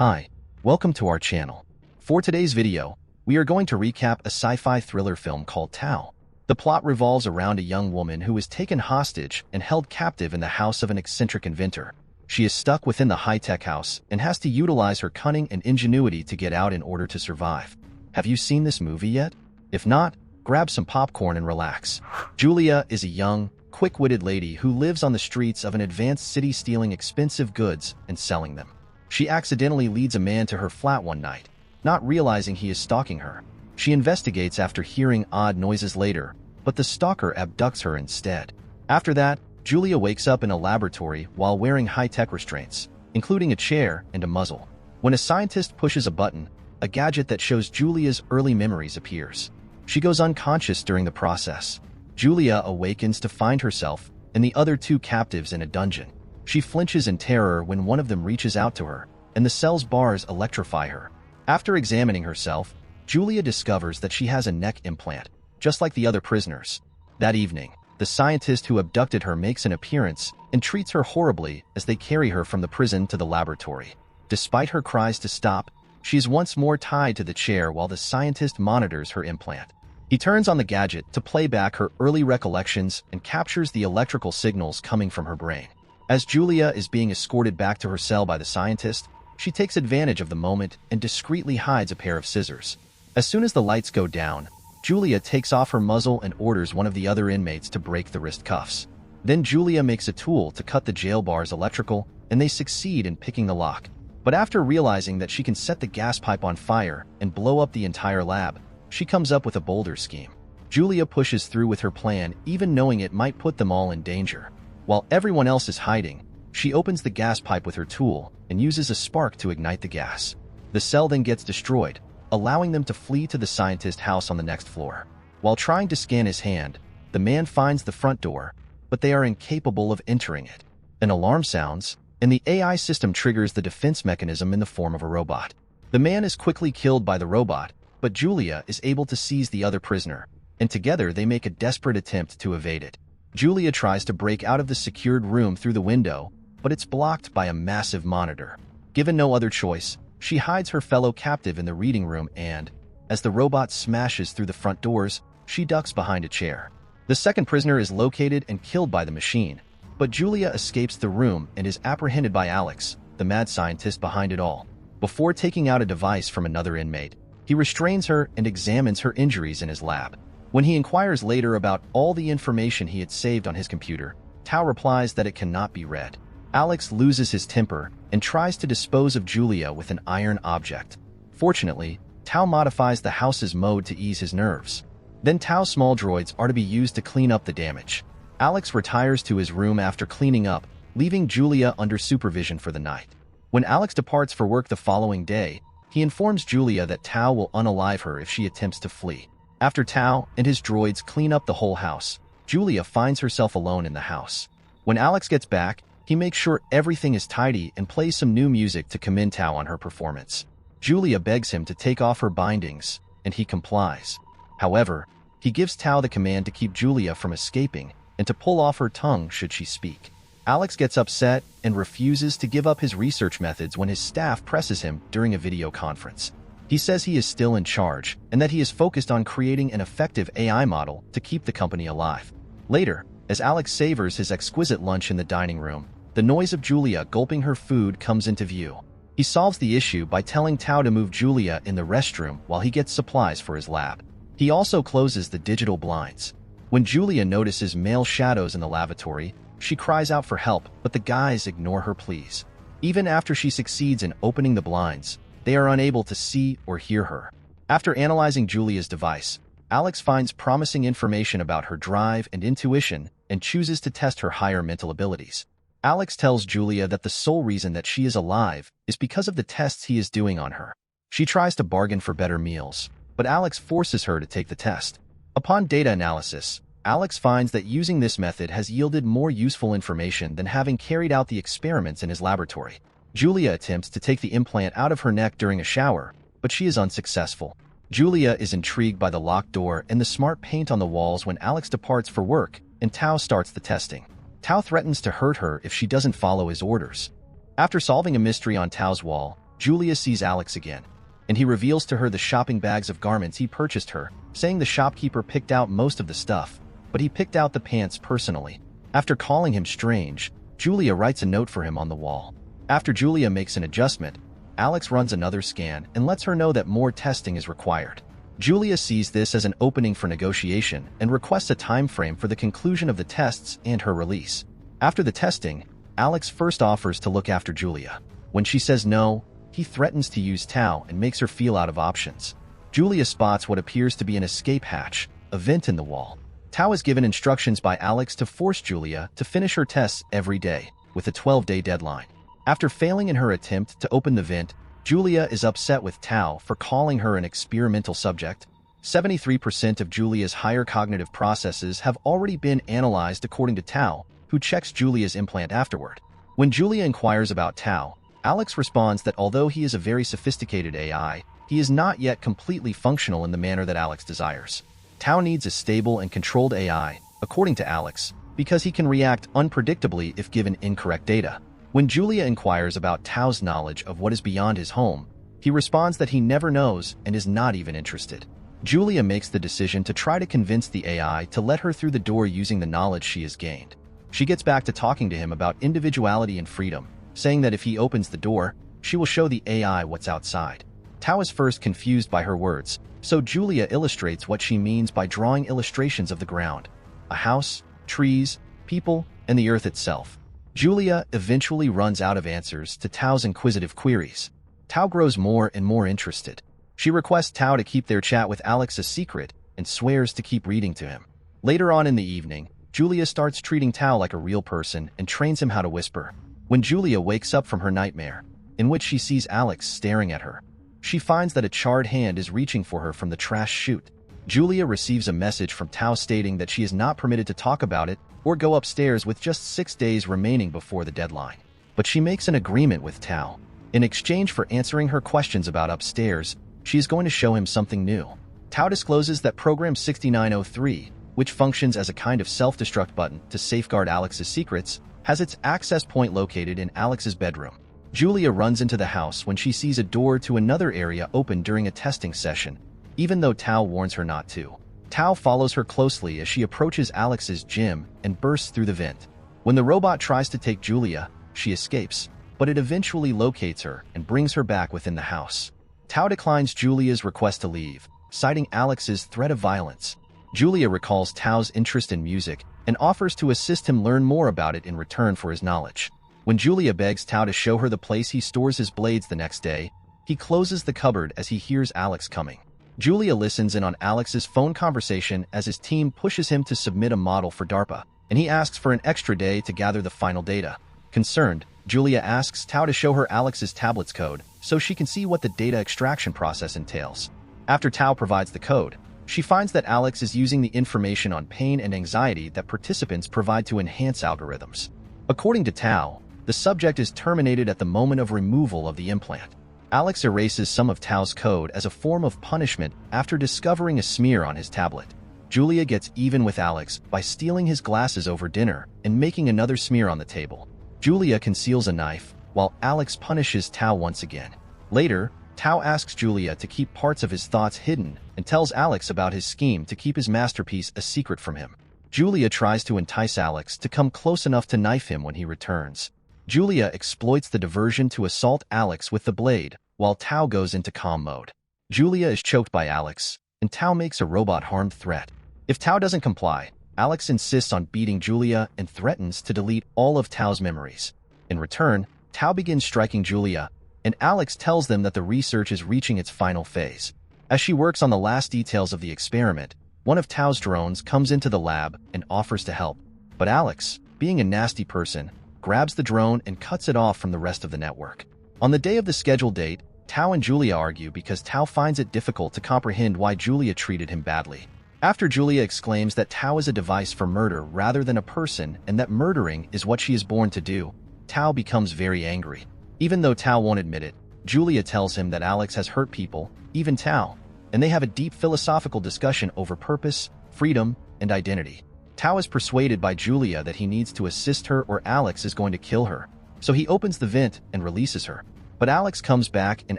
Hi, welcome to our channel. For today's video, we are going to recap a sci-fi thriller film called Tao. The plot revolves around a young woman who is taken hostage and held captive in the house of an eccentric inventor. She is stuck within the high-tech house and has to utilize her cunning and ingenuity to get out in order to survive. Have you seen this movie yet? If not, grab some popcorn and relax. Julia is a young, quick-witted lady who lives on the streets of an advanced city stealing expensive goods and selling them. She accidentally leads a man to her flat one night, not realizing he is stalking her. She investigates after hearing odd noises later, but the stalker abducts her instead. After that, Julia wakes up in a laboratory while wearing high-tech restraints, including a chair and a muzzle. When a scientist pushes a button, a gadget that shows Julia's early memories appears. She goes unconscious during the process. Julia awakens to find herself and the other two captives in a dungeon. She flinches in terror when one of them reaches out to her, and the cell's bars electrify her. After examining herself, Julia discovers that she has a neck implant, just like the other prisoners. That evening, the scientist who abducted her makes an appearance and treats her horribly as they carry her from the prison to the laboratory. Despite her cries to stop, she is once more tied to the chair while the scientist monitors her implant. He turns on the gadget to play back her early recollections and captures the electrical signals coming from her brain. As Julia is being escorted back to her cell by the scientist, she takes advantage of the moment and discreetly hides a pair of scissors. As soon as the lights go down, Julia takes off her muzzle and orders one of the other inmates to break the wrist cuffs. Then Julia makes a tool to cut the jail bar's electrical, and they succeed in picking the lock. But after realizing that she can set the gas pipe on fire and blow up the entire lab, she comes up with a bolder scheme. Julia pushes through with her plan, even knowing it might put them all in danger. While everyone else is hiding, she opens the gas pipe with her tool and uses a spark to ignite the gas. The cell then gets destroyed, allowing them to flee to the scientist's house on the next floor. While trying to scan his hand, the man finds the front door, but they are incapable of entering it. An alarm sounds, and the AI system triggers the defense mechanism in the form of a robot. The man is quickly killed by the robot, but Julia is able to seize the other prisoner, and together they make a desperate attempt to evade it. Julia tries to break out of the secured room through the window, but it's blocked by a massive monitor. Given no other choice, she hides her fellow captive in the reading room and, as the robot smashes through the front doors, she ducks behind a chair. The second prisoner is located and killed by the machine, but Julia escapes the room and is apprehended by Alex, the mad scientist behind it all. Before taking out a device from another inmate, he restrains her and examines her injuries in his lab. When he inquires later about all the information he had saved on his computer, Tao replies that it cannot be read. Alex loses his temper and tries to dispose of Julia with an iron object. Fortunately, Tao modifies the house's mode to ease his nerves. Then Tao's small droids are to be used to clean up the damage. Alex retires to his room after cleaning up, leaving Julia under supervision for the night. When Alex departs for work the following day, he informs Julia that Tao will unalive her if she attempts to flee. After Tao and his droids clean up the whole house, Julia finds herself alone in the house. When Alex gets back, he makes sure everything is tidy and plays some new music to commend Tao on her performance. Julia begs him to take off her bindings, and he complies. However, he gives Tao the command to keep Julia from escaping and to pull off her tongue should she speak. Alex gets upset and refuses to give up his research methods when his staff presses him during a video conference. He says he is still in charge and that he is focused on creating an effective AI model to keep the company alive. Later, as Alex savors his exquisite lunch in the dining room, the noise of Julia gulping her food comes into view. He solves the issue by telling Tao to move Julia in the restroom while he gets supplies for his lab. He also closes the digital blinds. When Julia notices male shadows in the lavatory, she cries out for help, but the guys ignore her pleas. Even after she succeeds in opening the blinds, they are unable to see or hear her. After analyzing Julia's device, Alex finds promising information about her drive and intuition and chooses to test her higher mental abilities. Alex tells Julia that the sole reason that she is alive is because of the tests he is doing on her. She tries to bargain for better meals, but Alex forces her to take the test. Upon data analysis, Alex finds that using this method has yielded more useful information than having carried out the experiments in his laboratory. Julia attempts to take the implant out of her neck during a shower, but she is unsuccessful. Julia is intrigued by the locked door and the smart paint on the walls when Alex departs for work and Tao starts the testing. Tao threatens to hurt her if she doesn't follow his orders. After solving a mystery on Tao's wall, Julia sees Alex again, and he reveals to her the shopping bags of garments he purchased her, saying the shopkeeper picked out most of the stuff, but he picked out the pants personally. After calling him strange, Julia writes a note for him on the wall. After Julia makes an adjustment, Alex runs another scan and lets her know that more testing is required. Julia sees this as an opening for negotiation and requests a time frame for the conclusion of the tests and her release. After the testing, Alex first offers to look after Julia. When she says no, he threatens to use Tao and makes her feel out of options. Julia spots what appears to be an escape hatch, a vent in the wall. Tao is given instructions by Alex to force Julia to finish her tests every day, with a 12-day deadline. After failing in her attempt to open the vent, Julia is upset with Tao for calling her an experimental subject. 73% of Julia's higher cognitive processes have already been analyzed according to Tao, who checks Julia's implant afterward. When Julia inquires about Tao, Alex responds that although he is a very sophisticated AI, he is not yet completely functional in the manner that Alex desires. Tao needs a stable and controlled AI, according to Alex, because he can react unpredictably if given incorrect data. When Julia inquires about Tao's knowledge of what is beyond his home, he responds that he never knows and is not even interested. Julia makes the decision to try to convince the AI to let her through the door using the knowledge she has gained. She gets back to talking to him about individuality and freedom, saying that if he opens the door, she will show the AI what's outside. Tao is first confused by her words, so Julia illustrates what she means by drawing illustrations of the ground: a house, trees, people, and the earth itself. Julia eventually runs out of answers to Tao's inquisitive queries. Tao grows more and more interested. She requests Tao to keep their chat with Alex a secret and swears to keep reading to him. Later on in the evening, Julia starts treating Tao like a real person and trains him how to whisper. When Julia wakes up from her nightmare, in which she sees Alex staring at her, she finds that a charred hand is reaching for her from the trash chute. Julia receives a message from Tao stating that she is not permitted to talk about it or go upstairs with just 6 days remaining before the deadline. But she makes an agreement with Tao. In exchange for answering her questions about upstairs, she is going to show him something new. Tao discloses that Program 6903, which functions as a kind of self-destruct button to safeguard Alex's secrets, has its access point located in Alex's bedroom. Julia runs into the house when she sees a door to another area open during a testing session, even though Tao warns her not to. Tao follows her closely as she approaches Alex's gym and bursts through the vent. When the robot tries to take Julia, she escapes, but it eventually locates her and brings her back within the house. Tao declines Julia's request to leave, citing Alex's threat of violence. Julia recalls Tao's interest in music and offers to assist him learn more about it in return for his knowledge. When Julia begs Tao to show her the place he stores his blades the next day, he closes the cupboard as he hears Alex coming. Julia listens in on Alex's phone conversation as his team pushes him to submit a model for DARPA, and he asks for an extra day to gather the final data. Concerned, Julia asks Tao to show her Alex's tablet's code so she can see what the data extraction process entails. After Tao provides the code, she finds that Alex is using the information on pain and anxiety that participants provide to enhance algorithms. According to Tao, the subject is terminated at the moment of removal of the implant. Alex erases some of Tao's code as a form of punishment after discovering a smear on his tablet. Julia gets even with Alex by stealing his glasses over dinner and making another smear on the table. Julia conceals a knife, while Alex punishes Tao once again. Later, Tao asks Julia to keep parts of his thoughts hidden and tells Alex about his scheme to keep his masterpiece a secret from him. Julia tries to entice Alex to come close enough to knife him when he returns. Julia exploits the diversion to assault Alex with the blade, while Tao goes into calm mode. Julia is choked by Alex, and Tao makes a robot-harmed threat. If Tao doesn't comply, Alex insists on beating Julia and threatens to delete all of Tao's memories. In return, Tao begins striking Julia, and Alex tells them that the research is reaching its final phase. As she works on the last details of the experiment, one of Tao's drones comes into the lab and offers to help. But Alex, being a nasty person, grabs the drone and cuts it off from the rest of the network. On the day of the scheduled date, Tao and Julia argue because Tao finds it difficult to comprehend why Julia treated him badly. After Julia exclaims that Tao is a device for murder rather than a person and that murdering is what she is born to do, Tao becomes very angry. Even though Tao won't admit it, Julia tells him that Alex has hurt people, even Tao, and they have a deep philosophical discussion over purpose, freedom, and identity. Tao is persuaded by Julia that he needs to assist her or Alex is going to kill her, so he opens the vent and releases her. But Alex comes back and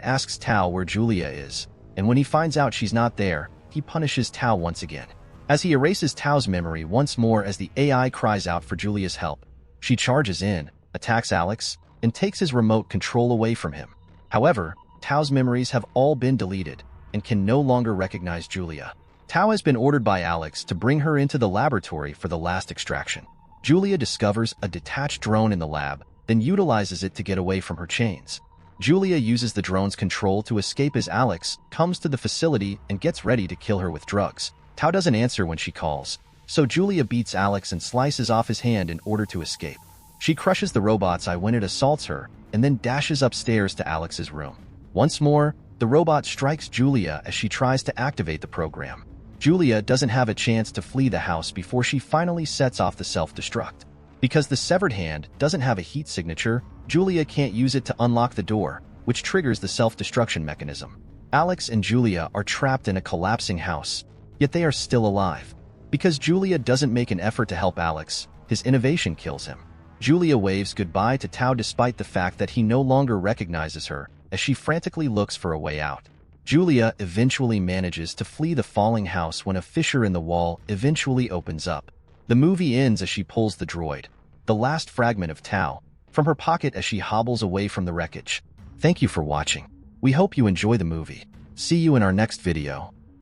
asks Tao where Julia is, and when he finds out she's not there, he punishes Tao once again. As he erases Tao's memory once more as the AI cries out for Julia's help, she charges in, attacks Alex, and takes his remote control away from him. However, Tao's memories have all been deleted and can no longer recognize Julia. Tao has been ordered by Alex to bring her into the laboratory for the last extraction. Julia discovers a detached drone in the lab, then utilizes it to get away from her chains. Julia uses the drone's control to escape as Alex comes to the facility and gets ready to kill her with drugs. Tao doesn't answer when she calls, so Julia beats Alex and slices off his hand in order to escape. She crushes the robot's eye when it assaults her, and then dashes upstairs to Alex's room. Once more, the robot strikes Julia as she tries to activate the program. Julia doesn't have a chance to flee the house before she finally sets off the self-destruct. Because the severed hand doesn't have a heat signature, Julia can't use it to unlock the door, which triggers the self-destruction mechanism. Alex and Julia are trapped in a collapsing house, yet they are still alive. Because Julia doesn't make an effort to help Alex, his innovation kills him. Julia waves goodbye to Tao despite the fact that he no longer recognizes her, as she frantically looks for a way out. Julia eventually manages to flee the falling house when a fissure in the wall eventually opens up. The movie ends as she pulls the droid, the last fragment of Tao, from her pocket as she hobbles away from the wreckage. Thank you for watching. We hope you enjoy the movie. See you in our next video.